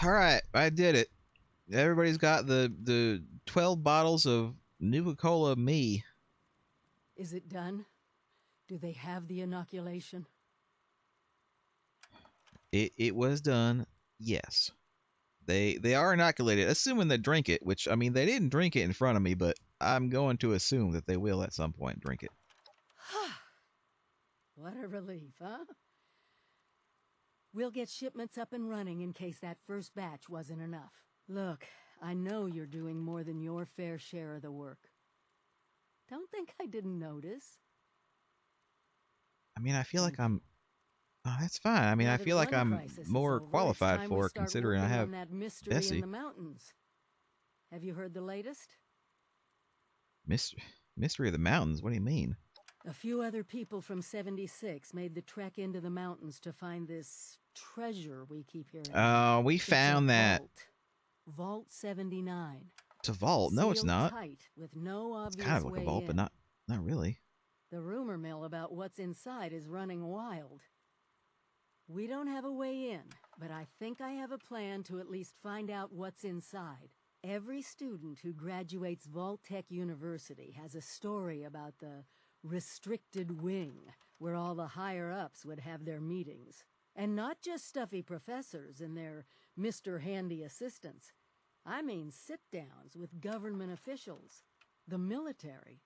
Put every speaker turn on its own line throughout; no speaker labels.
All right, I did it. Everybody's got the 12 bottles of Nuka-Cola Me.
Is it done? Do they have the inoculation?
It was done. Yes. They are inoculated, assuming they drink it, which, I mean, they didn't drink it in front of me, but I'm going to assume that they will at some point drink it.
What a relief, huh? We'll get shipments up and running in case that first batch wasn't enough. Look, I know you're doing more than your fair share of the work. Don't think I didn't notice.
I mean, I feel like I'm... Oh, that's fine. I mean, I feel like I'm more qualified for it, considering I have Bessie.
In the mountains. Have you heard the latest?
Mystery of the mountains? What do you mean?
A few other people from 76 made the trek into the mountains to find this treasure we keep hearing.
Oh, we found that.
Vault 79.
It's a vault. No, it's not.
Tight, with no obvious
it's kind of like a vault, but not really.
The rumor mill about what's inside is running wild. We don't have a way in, but I think I have a plan to at least find out what's inside. Every student who graduates Vault-Tec University has a story about the restricted wing, where all the higher-ups would have their meetings. And not just stuffy professors and their Mr. Handy assistants. I mean sit-downs with government officials, the military.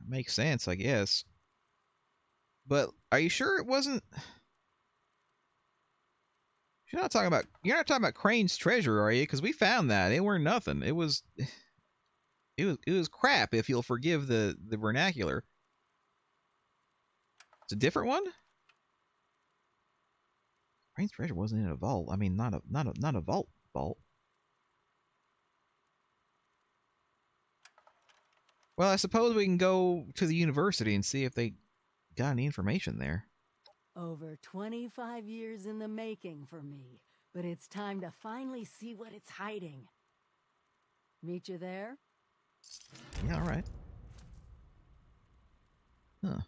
Makes sense, I guess. But are you sure it wasn't... You're not talking about Crane's treasure, are you? Because we found that. It weren't nothing. It was crap, if you'll forgive the vernacular. It's a different one? Crane's treasure wasn't in a vault. I mean, not a vault. Well, I suppose we can go to the university and see if they got any information there.
Over 25 years in the making for me, but it's time to finally see what it's hiding. Meet you there?
Yeah, all right. Huh.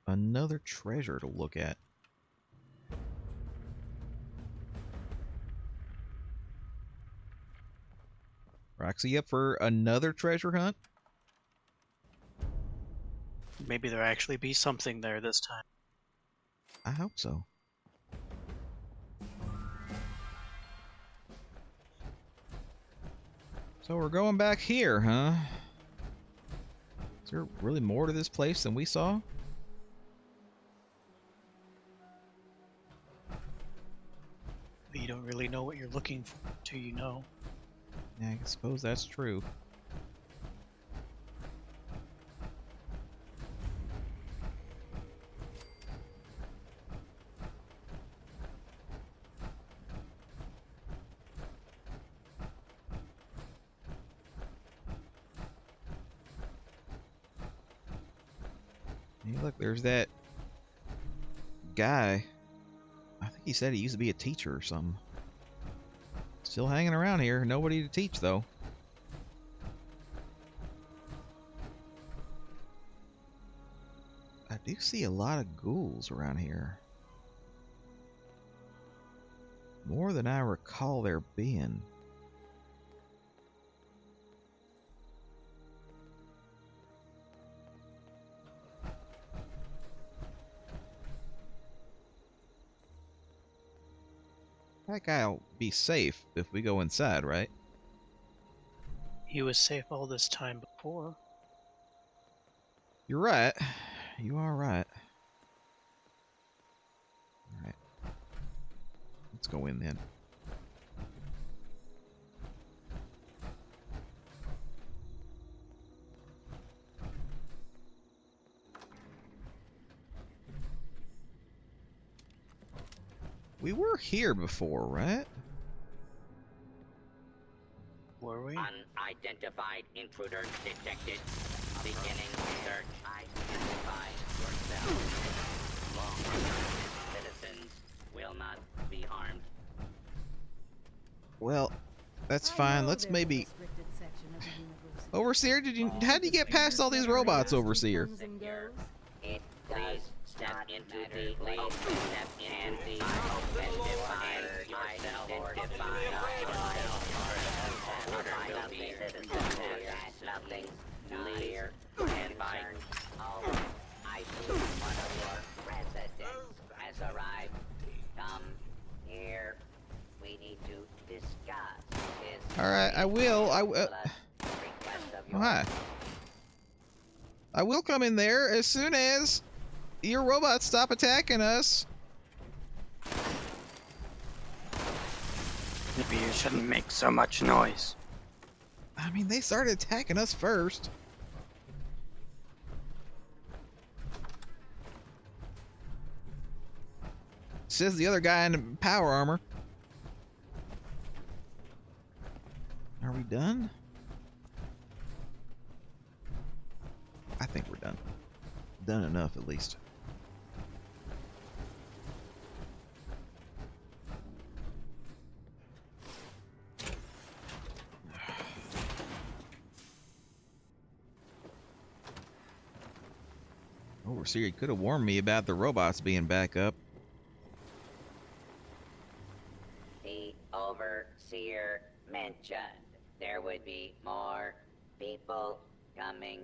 Another treasure to look at. Roxy, up for another treasure hunt?
Maybe there'll actually be something there this time.
I hope so. So we're going back here, huh? Is there really more to this place than we saw?
You don't really know what you're looking for till you know.
Yeah, I suppose that's true. Hey, look, there's that guy. I think he said he used to be a teacher or something. Still hanging around here. Nobody to teach, though. I do see a lot of ghouls around here. More than I recall there being. That guy'll be safe if we go inside, right?
He was safe all this time before.
You're right. You are right. Alright. Let's go in then. We were here before, right?
Were we?
Unidentified intruder detected. Beginning search. Identify yourself. Long-term citizens will not be harmed.
Well, that's fine. Let's maybe... Overseer, how did you get past all these robots, Overseer?
Please step into the lead. Step into the identify yourself. Identify
All right, I will.
Plus request of yours.
Hi. I will come in there as soon as your robots stop attacking us.
Maybe you shouldn't make so much noise.
I mean, they started attacking us first. Says the other guy in power armor. Are we done? I think we're done. Done enough, at least. Overseer could have warned me about the robots being back up.
The overseer mentioned there would be more people coming.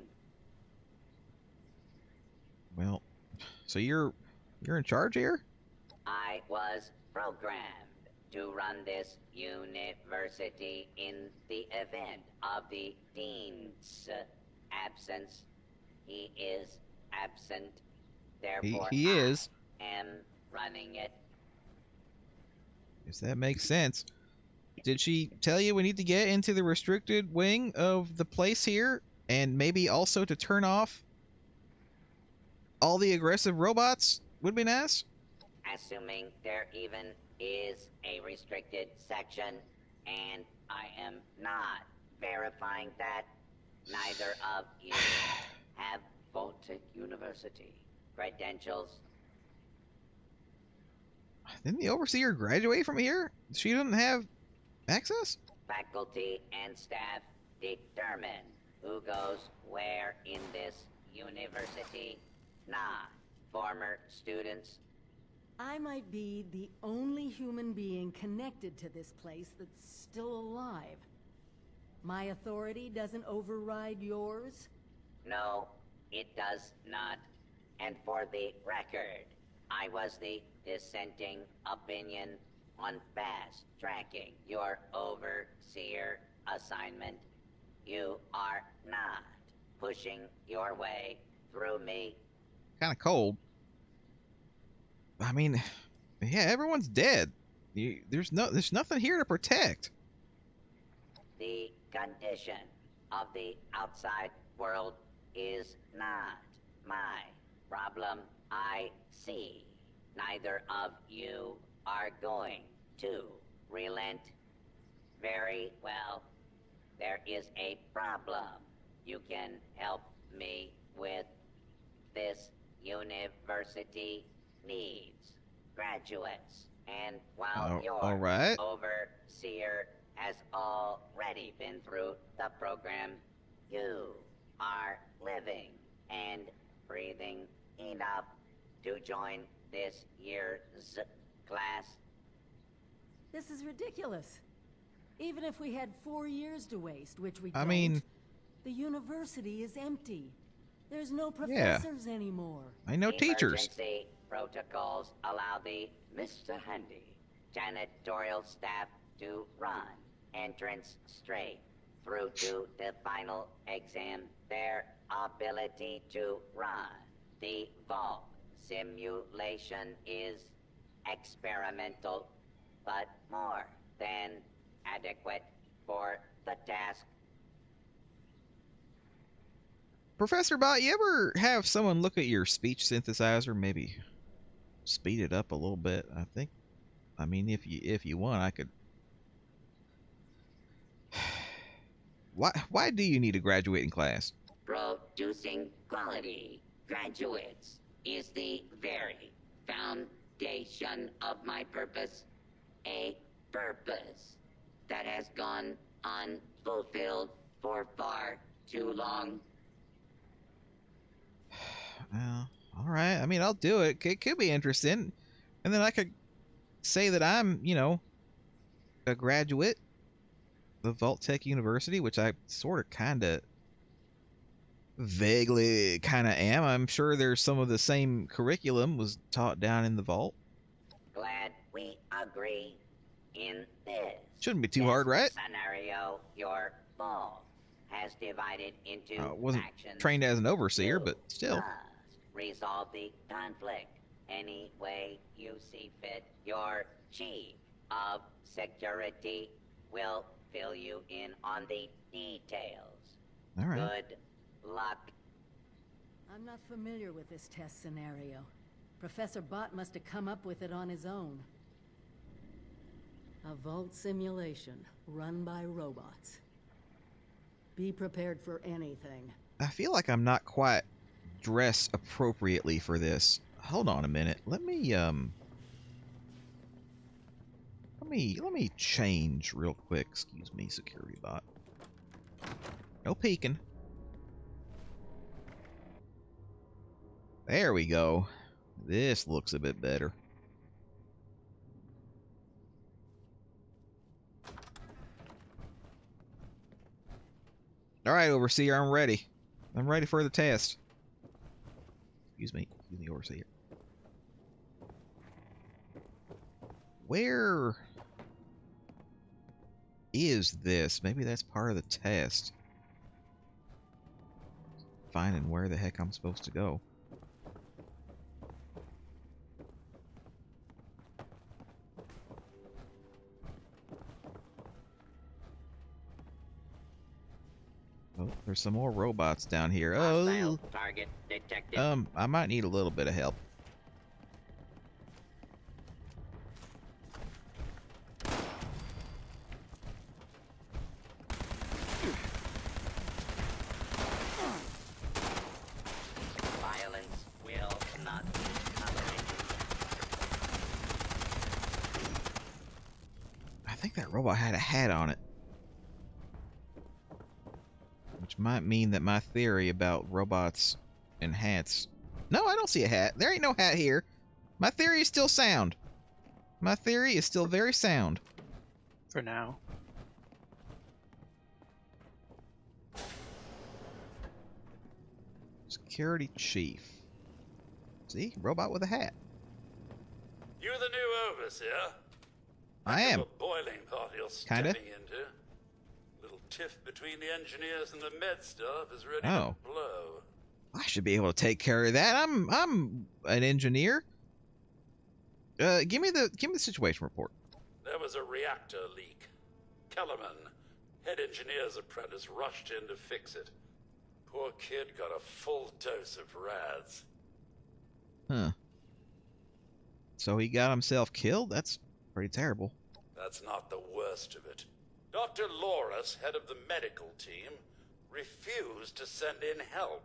Well, so you're in charge here?
I was programmed to run this university in the event of the dean's absence. He is absent, therefore
He is.
I am running it.
Guess that makes sense. Did she tell you we need to get into the restricted wing of the place here? And maybe also to turn off all the aggressive robots? Would be nice.
Assuming there even is a restricted section, and I am not verifying that, neither of you have Vaultdweller University credentials.
Didn't the overseer graduate from here? She doesn't have access?
Faculty and staff determine who goes where in this university, not former students.
I might be the only human being connected to this place that's still alive. My authority doesn't override yours?
No, it does not. And for the record, I was the dissenting opinion on fast-tracking your overseer assignment. You are not pushing your way through me.
Kind of cold. I mean, yeah, everyone's dead. There's nothing here to protect.
The condition of the outside world is not my problem. I see neither of you are going to relent. Very well. There is a problem you can help me with. This university needs graduates, and while your
all right.
overseer has already been through the program, you are living and breathing enough to join this year's class.
This is ridiculous. Even if we had 4 years to waste, which we don't,
I mean,
the university is empty. There's no
Yeah.
professors anymore.
I know teachers.
Emergency protocols allow the Mr. Handy janitorial staff to run entrance straight through to the final exam. Their ability to run the vault simulation is experimental, but more than adequate for the task.
Professor Bot, you ever have someone look at your speech synthesizer, maybe speed it up a little bit? I mean, if you want, I could. Why do you need a graduating class?
Producing quality graduates is the very foundation of my purpose. A purpose that has gone unfulfilled for far too long.
Well, all right. I mean, I'll do it. It could be interesting, and then I could say that I'm, a graduate of Vaultdweller University, which I sort of, kind of, vaguely, kind of am. I'm sure there's some of the same curriculum was taught down in the vault.
Glad we agree. in this.
Shouldn't be too hard, right?
Scenario, your vault has divided into
Wasn't
factions.
trained as an overseer,
You
but still.
must resolve the conflict any way you see fit. Your chief of security will fill you in on the details.
All right.
Good luck.
I'm not familiar with this test scenario. Professor Bott must have come up with it on his own. A vault simulation run by robots. Be prepared for anything.
I feel like I'm not quite dressed appropriately for this. Hold on a minute. Let me change real quick. Excuse me, security bot. No peeking. There we go. This looks a bit better. All right, overseer, I'm ready. I'm ready for the test. Excuse me, overseer. Where is this? Maybe that's part of the test. Finding where the heck I'm supposed to go. Oh, there's some more robots down here.
Hostile target detected.
I might need a little bit of help.
Violence will not be tolerated.
I think that robot had a hat on it. Which might mean that my theory about robots and hats... No, I don't see a hat. There ain't no hat here. My theory is still sound. My theory is still very sound.
For now.
Security chief. See? Robot with a hat.
You're the new overseer.
I am.
A boiling pot you're
Kinda.
stepping into. Little tiff between the engineers and the med staff is ready
Oh.
to blow.
I should be able to take care of that. I'm an engineer. Give me the situation report.
There was a reactor leak. Kellerman, head engineer's apprentice, rushed in to fix it. Poor kid got a full dose of rads.
Huh. So he got himself killed? That's pretty terrible.
That's not the worst of it. Dr. Loris, head of the medical team, refused to send in help.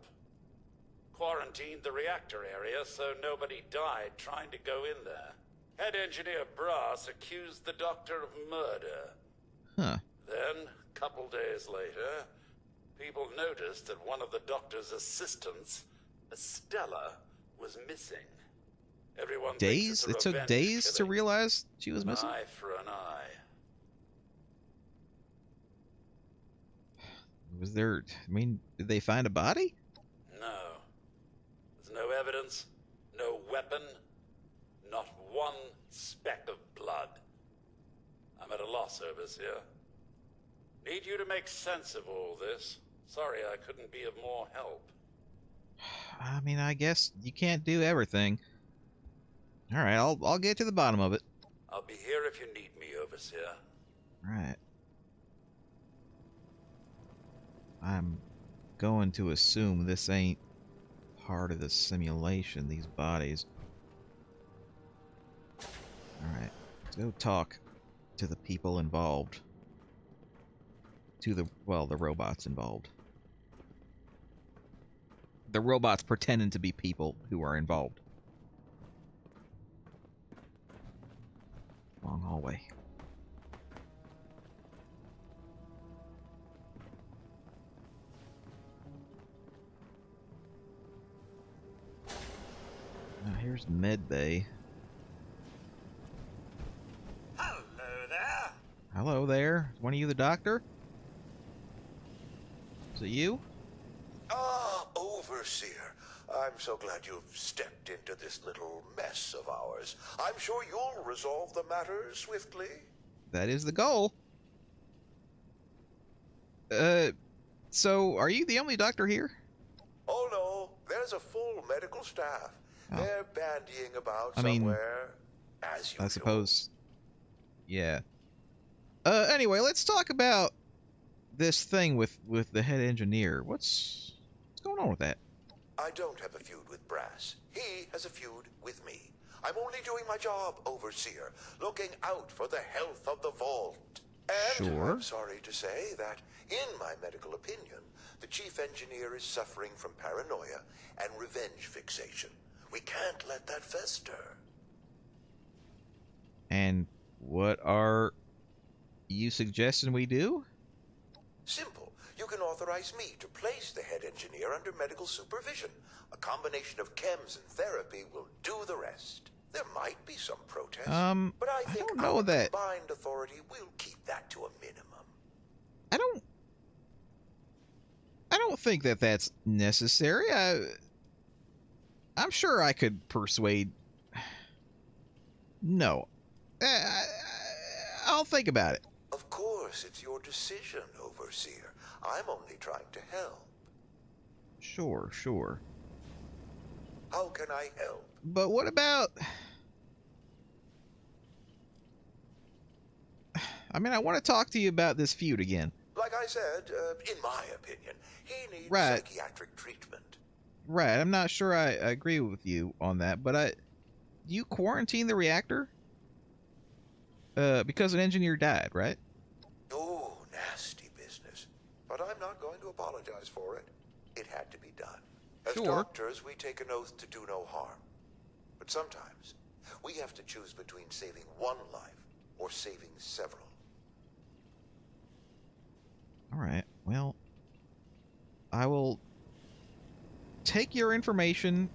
Quarantined the reactor area so nobody died trying to go in there. Head engineer Brass accused the doctor of murder.
Huh.
Then, a couple days later, people noticed that one of the doctor's assistants, Estella, was missing. Everyone thinks
Days?
it's a
It took
revenge
days to
killing.
realize she was
An
missing?
eye for an eye.
Was there... I mean, did they find a body?
No. There's no evidence, no weapon, not one speck of blood. I'm at a loss, overseer. Need you to make sense of all this. Sorry I couldn't be of more help.
I mean, I guess you can't do everything. All right, I'll get to the bottom of it.
I'll be here if you need me, overseer.
All right. I'm going to assume this ain't part of the simulation, these bodies. All right, let's go talk to the people involved. To the robots involved. The robots pretending to be people who are involved. Long hallway. Now here's med bay.
Hello there.
Hello there. Is one of you the doctor? Is it you?
Ah, Overseer. I'm so glad you've stepped into this little mess of ours. I'm sure you'll resolve the matter swiftly.
That is the goal. So are you the only doctor here?
Oh no, there's a full medical staff.
Oh.
They're bandying about
I mean,
somewhere, as usual.
I suppose. Yeah. Anyway, let's talk about this thing with the head engineer. What's going on with that?
I don't have a feud with Brass. He has a feud with me. I'm only doing my job, Overseer, looking out for the health of the vault. And
Sure.
I'm sorry to say that, in my medical opinion, the chief engineer is suffering from paranoia and revenge fixation. We can't let that fester.
And what are you suggesting we do?
Simple. You can authorize me to place the head engineer under medical supervision. A combination of chems and therapy will do the rest. There might be some protest, but I think
don't know
our
that.
combined authority will keep that to a minimum.
I don't think that that's necessary. I'm sure I could persuade. No. I'll think about it.
Of course, it's your decision, Overseer. I'm only trying to help.
Sure, sure.
How can I help?
But what about... I mean, I want to talk to you about this feud again.
Like I said, in my opinion, he needs
Right.
psychiatric treatment.
Right, I'm not sure I agree with you on that, but do you quarantine the reactor? Because an engineer died, right?
Oh, nasty business. But I'm not going to apologize for it. It had to be done. As
Sure.
doctors, we take an oath to do no harm. But sometimes, we have to choose between saving one life or saving several.
All right, well, I will take your information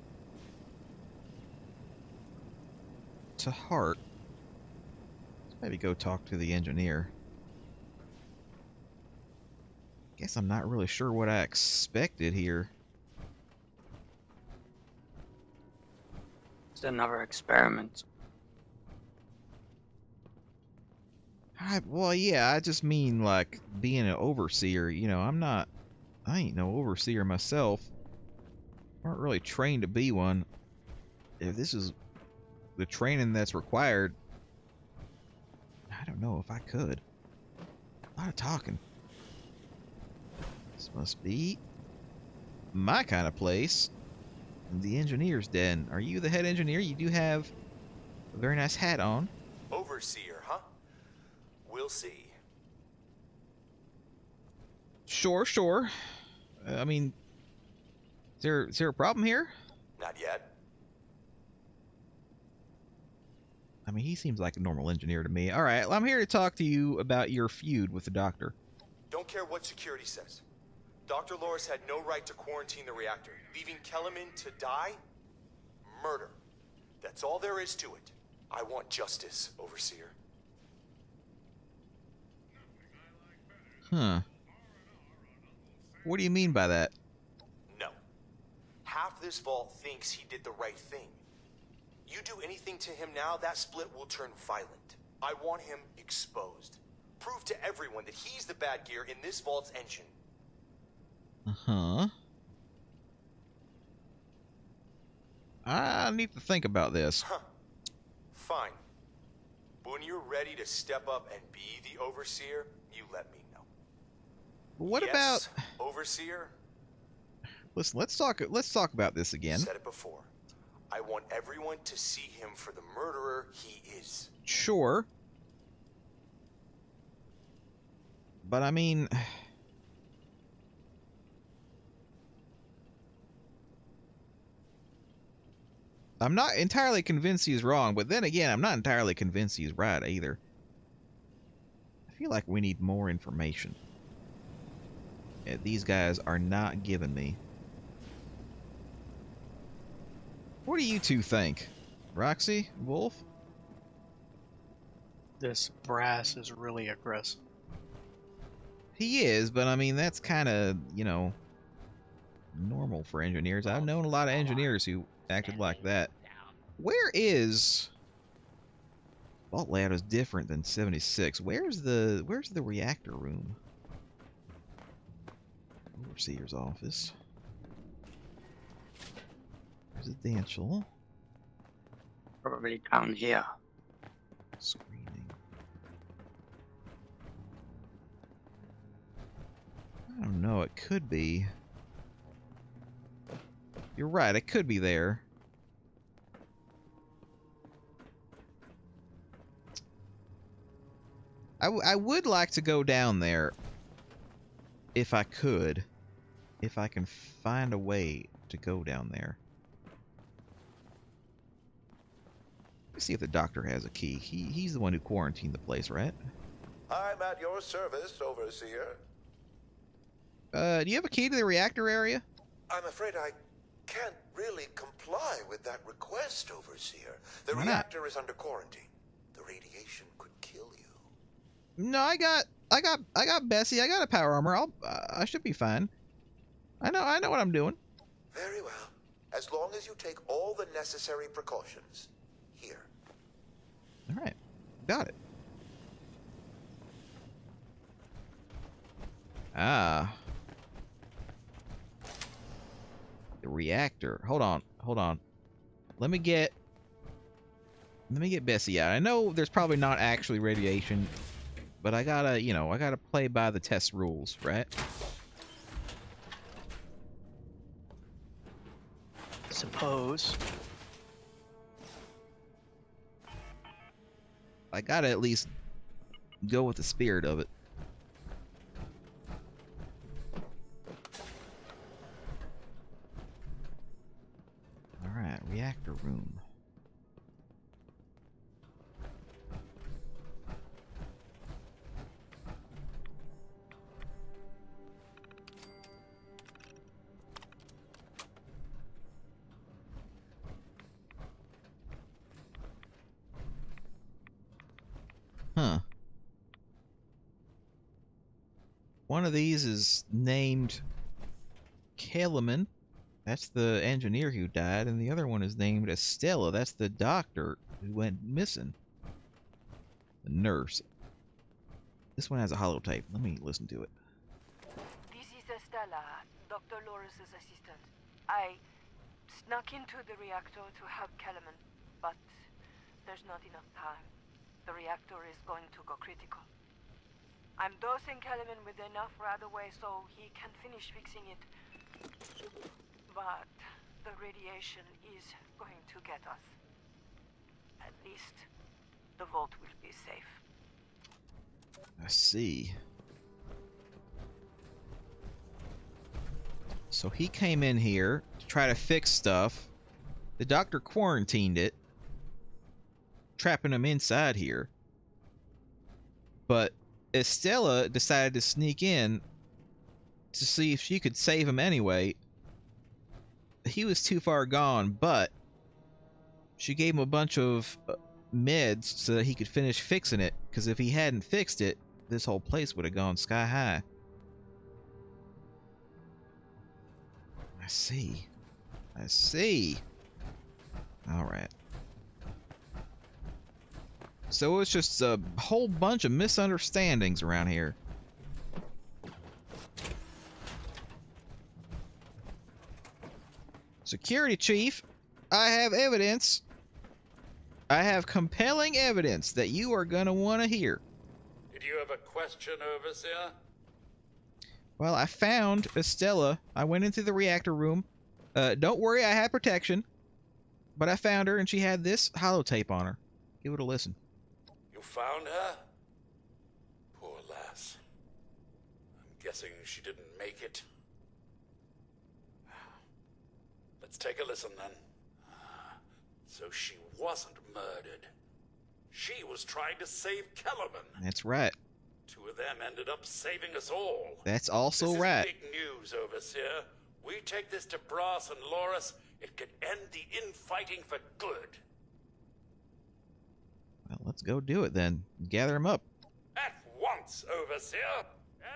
to heart. Let's maybe go talk to the engineer. Guess I'm not really sure what I expected here.
It's another experiment.
Well, yeah, I just mean, like, being an overseer. You know, I ain't no overseer myself. Aren't really trained to be one. If this is the training that's required, I don't know if I could. A lot of talking. This must be my kind of place. The engineer's den. Are you the head engineer? You do have a very nice hat on.
Overseer, huh? We'll see.
Sure, sure. I mean, is there a problem here?
Not yet.
I mean, he seems like a normal engineer to me. All right, well, I'm here to talk to you about your feud with the doctor.
Don't care what security says. Dr. Loris had no right to quarantine the reactor. Leaving Kellerman to die? Murder. That's all there is to it. I want justice, Overseer.
Huh. What do you mean by that?
No. Half this vault thinks he did the right thing. You do anything to him now, that split will turn violent. I want him exposed. Prove to everyone that he's the bad gear in this vault's engine.
Uh-huh. I need to think about this.
Huh. Fine. When you're ready to step up and be the Overseer, you let me know.
What
Yes,
about...
Overseer?
Listen, let's talk about this again.
Said it before. I want everyone to see him for the murderer he is.
Sure. But I mean... I'm not entirely convinced he's wrong, but then again, I'm not entirely convinced he's right either. I feel like we need more information. Yeah, these guys are not giving me. What do you two think? Roxy? Wolf?
This Brass is really aggressive.
He is, but I mean, that's kind of, you know, normal for engineers. I've known a lot of engineers who acted like that. Where is Vault layout is different than 76. Where's the reactor room? Overseer's office. Residential.
Probably down here.
Screening. I don't know, it could be. You're right, it could be there. I would like to go down there if I could. If I can find a way to go down there. Let's see if the doctor has a key. He's the one who quarantined the place, right?
I'm at your service, Overseer.
Do you have a key to the reactor area?
I'm afraid I can't really comply with that request, Overseer. The
Why not?
reactor is under quarantine. The radiation could kill you.
No, I got Bessie. I got a power armor. I should be fine. I know what I'm doing.
Very well. As long as you take all the necessary precautions. Here.
All right, got it. Ah, the reactor. Hold on. Let me get Bessie out. I know there's probably not actually radiation, but I gotta play by the test rules, right?
Suppose.
I gotta at least go with the spirit of it. Alright, reactor room. Huh. One of these is named Kellerman. That's the engineer who died, and the other one is named Estella. That's the doctor who went missing. The nurse. This one has a holotape. Let me listen to it.
This is Estella, Dr. Loris's assistant. I snuck into the reactor to help Kellerman, but there's not enough time. The reactor is going to go critical. I'm dosing Kellerman with enough right away so he can finish fixing it. But the radiation is going to get us. At least the vault will be safe.
I see. So he came in here to try to fix stuff. The doctor quarantined it, trapping him inside here. But Estella decided to sneak in to see if she could save him anyway. He was too far gone, but she gave him a bunch of meds so that he could finish fixing it, because if he hadn't fixed it, this whole place would have gone sky high. I see. Alright. So it's just a whole bunch of misunderstandings around here. Security Chief, I have evidence. I have compelling evidence that you are going to want to hear.
Did you have a question, Overseer?
Well, I found Estella. I went into the reactor room. Don't worry, I had protection. But I found her, and she had this holotape on her. Give it a listen.
You found her? Poor lass. I'm guessing she didn't make it. Let's take a listen then. So she wasn't murdered. She was trying to save Kellerman.
That's right.
Two of them ended up saving us all.
That's also
this is
right.
Big news, Overseer. We take this to Brass and Loris, it could end the infighting for good.
Well, let's go do it then. Gather them up.
At once, Overseer.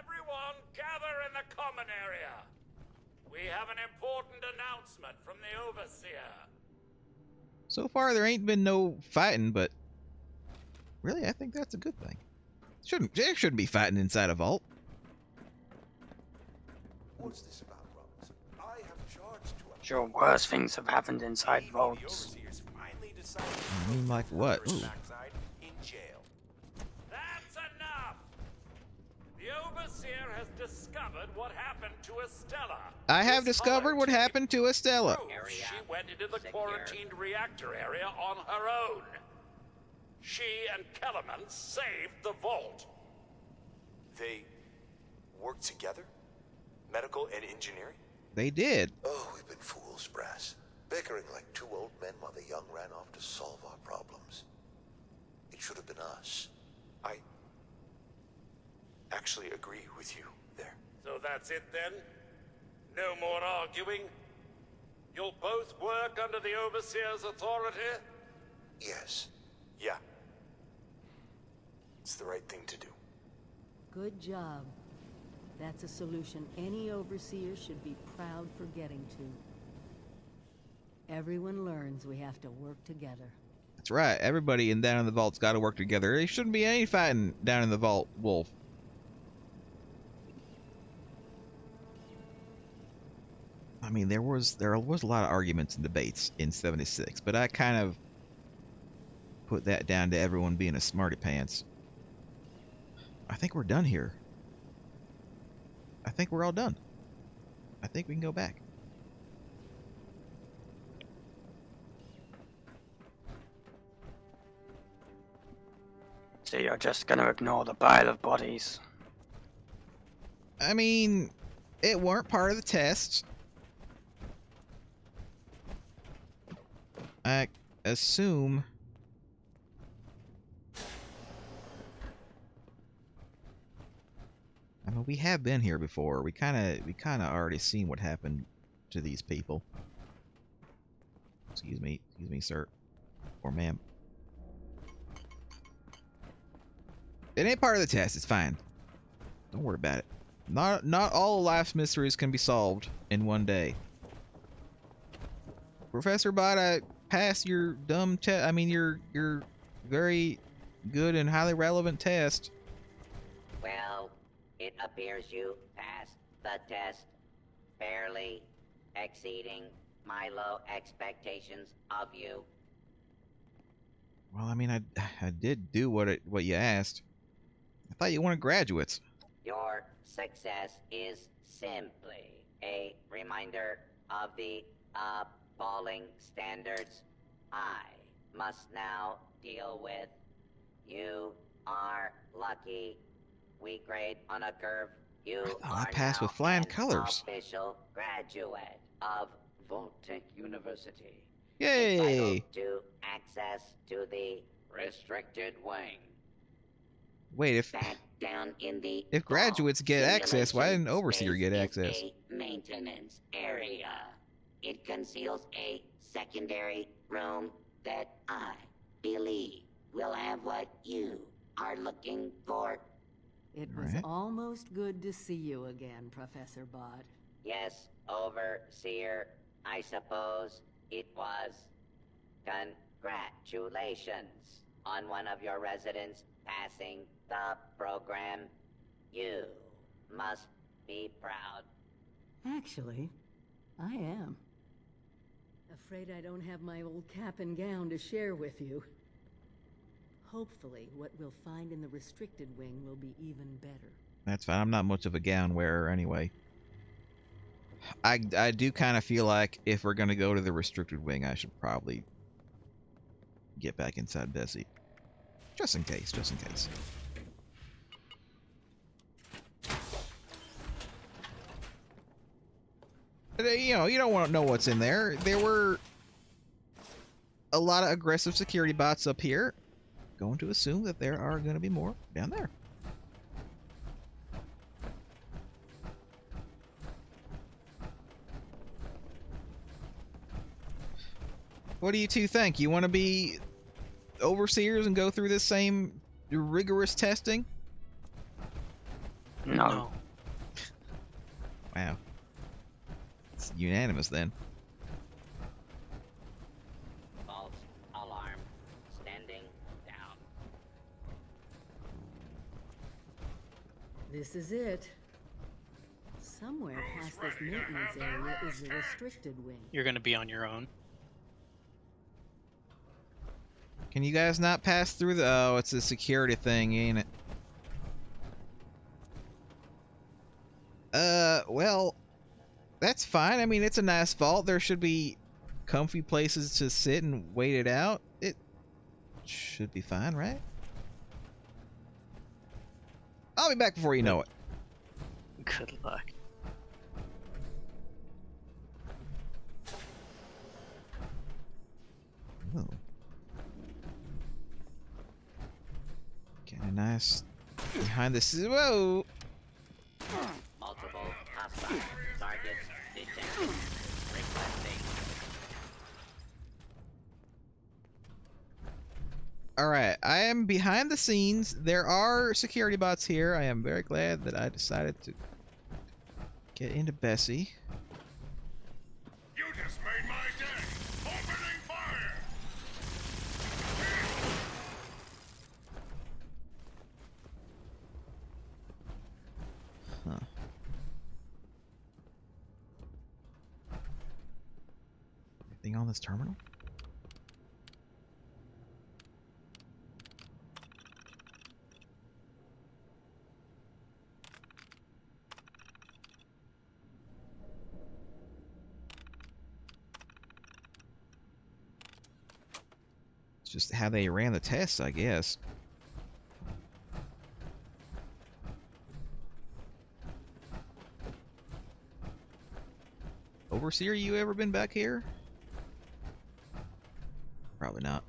Everyone gather in the common area. We have an important announcement from the Overseer.
So far, there ain't been no fighting, but Really, I think that's a good thing. There shouldn't be fighting inside a vault.
What's this about, Robinson? I have a charge to
Sure, worse things have happened inside vaults.
I mean, like what? Ooh.
That's enough! The Overseer has discovered what happened to Estella.
I have discovered what happened to Estella.
She went into the quarantined reactor area on her own. She and Kellerman saved the vault.
They work together? Medical and engineering?
They did.
Oh, we've been fools, Brass. Bickering like two old men while the young ran off to solve our problems. It should have been us.
I actually agree with you there.
So that's it then? No more arguing? You'll both work under the Overseer's authority?
Yes.
Yeah. It's the right thing to do.
Good job. That's a solution any overseer should be proud for getting to. Everyone learns we have to work together.
That's right. Everybody down in the vault's got to work together. There shouldn't be any fighting down in the vault, Wolf. I mean, there was a lot of arguments and debates in 76, but I kind of put that down to everyone being a smartypants. I think we're done here. I think we're all done. I think we can go back.
So you're just gonna ignore the pile of bodies?
I mean, it weren't part of the test. I assume. I mean, we have been here before. We kind of already seen what happened to these people. Excuse me, sir, or ma'am. It ain't part of the test. It's fine. Don't worry about it. Not all life's mysteries can be solved in one day. Professor Bot, I passed your dumb test. I mean, your very good and highly relevant test.
Well, it appears you passed the test, barely exceeding my low expectations of you.
Well, I mean, I did do what you asked. I thought you wanted graduates.
Your success is simply a reminder of the appalling standards I must now deal with. You are lucky. We grade on a curve. You
I
are
passed
now
with flying
an
colors.
official graduate of Vault-Tech University.
Yay!
Entitled to access to the restricted wing.
Wait,
Back down in the
if graduates get access, why didn't Overseer
space
get
is
access?
a maintenance area. It conceals a secondary room that I believe will have what you are looking for.
It was
Right.
almost good to see you again, Professor Bot.
Yes, Overseer, I suppose it was. Congratulations on one of your residents passing the program. You must be proud.
Actually, I am. Afraid I don't have my old cap and gown to share with you. Hopefully, what we'll find in the restricted wing will be even better.
That's fine. I'm not much of a gown wearer anyway. I do kind of feel like if we're going to go to the restricted wing, I should probably get back inside Bessie. Just in case, just in case. You know, you don't want to know what's in there. There were a lot of aggressive security bots up here. Going to assume that there are going to be more down there. What do you two think? You want to be overseers and go through this same rigorous testing?
No.
Wow. It's unanimous then.
False alarm. Standing down.
This is it. Somewhere past this maintenance area is the restricted wing.
You're gonna be on your own.
Can you guys not pass through the... Oh, it's a security thing, ain't it? Well, that's fine. I mean, it's a nice vault. There should be comfy places to sit and wait it out. It should be fine, right? I'll be back before you know it.
Good luck.
Oh. Kinda nice. Behind this... Whoa!
Multiple hostile targets detected. Requesting.
Alright, I am behind the scenes. There are security bots here. I am very glad that I decided to get into Bessie.
You just made my day! Opening fire!
Huh. Anything on this terminal? It's just how they ran the tests, I guess. Overseer, you ever been back here? Probably not.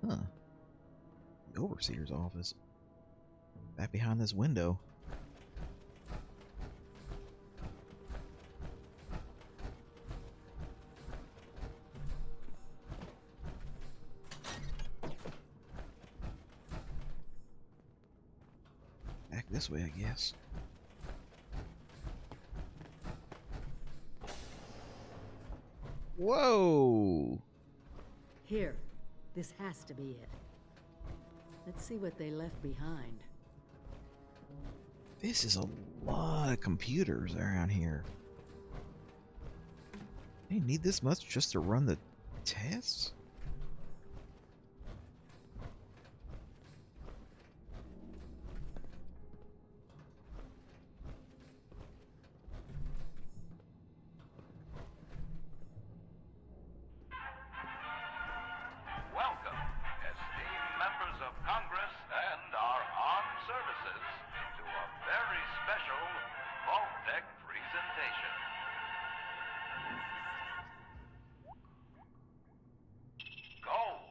Huh. The Overseer's office. Back behind this window. Back this way, I guess. Whoa!
Here, this has to be it. Let's see what they left behind.
This is a lot of computers around here. They need this much just to run the tests?
Welcome, esteemed members of Congress and our armed services, to a very special Vault-Tec presentation. Gold.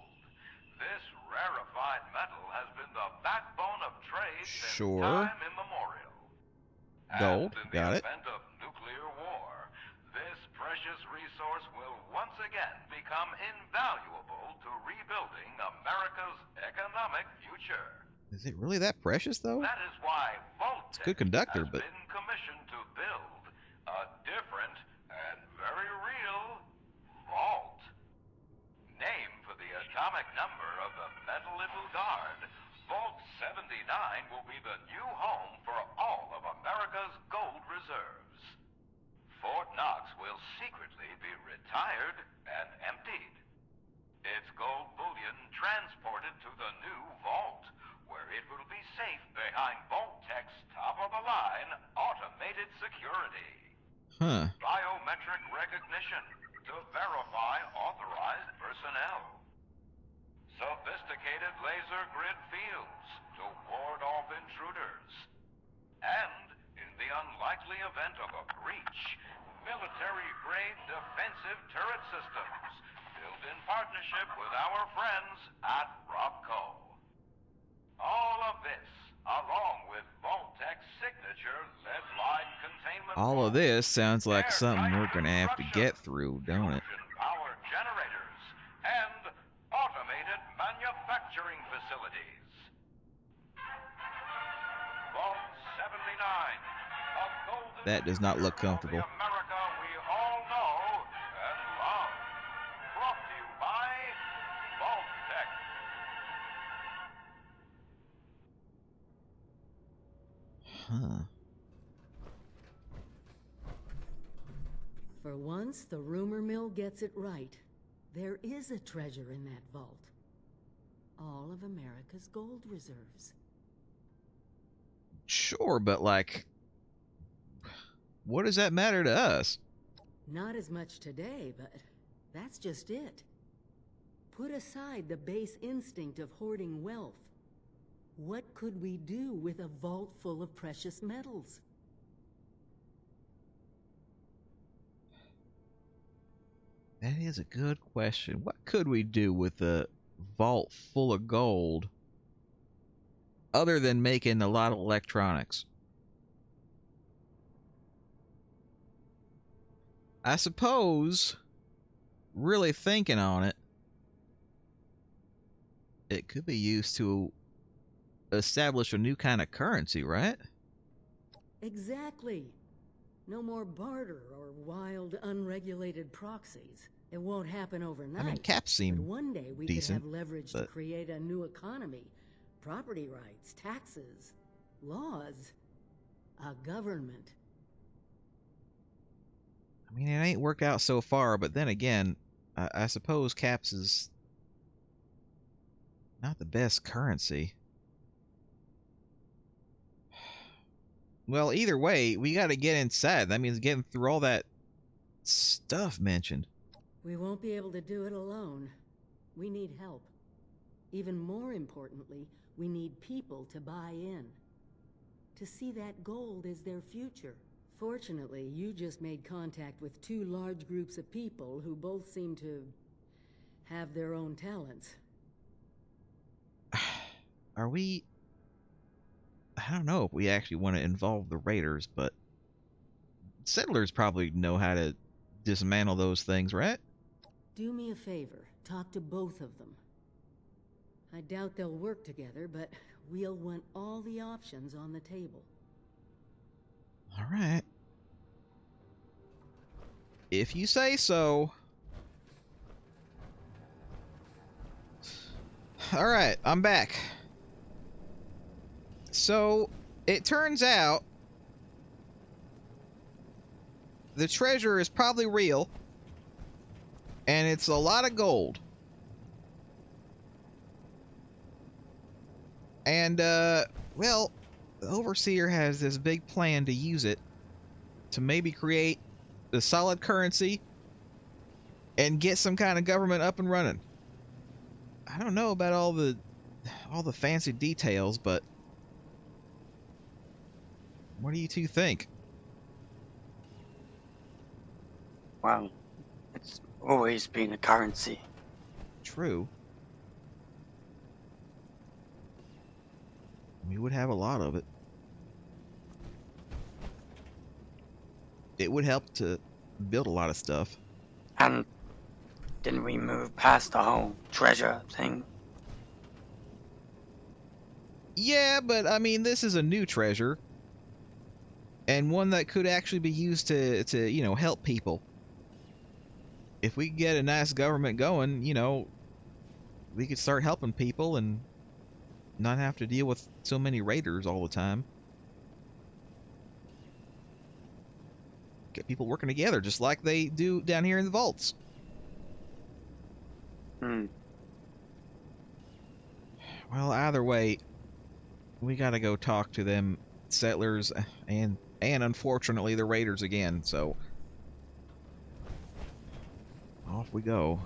This rarefied metal has been the backbone of trade since
Sure.
time immemorial.
Gold,
And in
got
the
it.
event of nuclear war, this precious resource will once again become invaluable to rebuilding America's economic future.
Is it really that precious, though?
That is why
It's a good
Vault-Tec
conductor,
has
but...
been commissioned to build a different and very real vault. Named for the atomic number of the metal it will guard, Vault 79 will be the new home for all of America's gold reserves. Fort Knox will secretly be retired and emptied. Its gold bullion transported to the new vault, where it will be safe behind Vault-Tec's top-of-the-line automated security.
Huh.
Biometric recognition to verify authorized personnel. Sophisticated laser grid fields to ward off intruders. And, in the unlikely event of a breach, military-grade defensive turret systems built in partnership with our friends at Robco. All of this, along with Vault-Tec's signature lead-line containment.
All of this sounds like something we're
airtight
gonna have to
construction,
get through, don't it?
fusion-power generators, and automated manufacturing facilities. Vault 79, a golden
That does not look
future of
comfortable.
the America we all know and love. Brought to you by
Huh.
For once, the rumor mill gets it right. There is a treasure in that vault. All of America's gold reserves.
Sure, but like, what does that matter to us?
Not as much today, but that's just it. Put aside the base instinct of hoarding wealth. What could we do with a vault full of precious metals?
That is a good question. What could we do with a vault full of gold other than making a lot of electronics? I suppose, really thinking on it, it could be used to establish a new kind of currency, right?
Exactly. No more barter or wild, unregulated proxies. It won't happen overnight.
I mean, caps seem
but one day we
decent,
could have leverage to create a new economy. Property rights, taxes, laws, a government.
I mean, it ain't worked out so far, but then again, I suppose caps is not the best currency. Well, either way, we gotta get inside. That means getting through all that stuff mentioned.
We won't be able to do it alone. We need help. Even more importantly, we need people to buy in. To see that gold as their future. Fortunately, you just made contact with two large groups of people who both seem to have their own talents.
Are we... I don't know if we actually want to involve the raiders, but settlers probably know how to dismantle those things, right?
Do me a favor. Talk to both of them. I doubt they'll work together, but we'll want all the options on the table.
All right. If you say so. All right, I'm back. So, it turns out the treasure is probably real, and it's a lot of gold. And, well, the Overseer has this big plan to use it to maybe create a solid currency and get some kind of government up and running. I don't know about all the fancy details, but what do you two think?
Well, it's always been a currency.
True. We would have a lot of it. It would help to build a lot of stuff.
And didn't we move past the whole treasure thing?
Yeah, but I mean, this is a new treasure. And one that could actually be used to you know, help people. If we could get a nice government going, you know, we could start helping people and not have to deal with so many raiders all the time. Get people working together just like they do down here in the vaults. Well, either way, we gotta go talk to them settlers and unfortunately the raiders again, so off we go.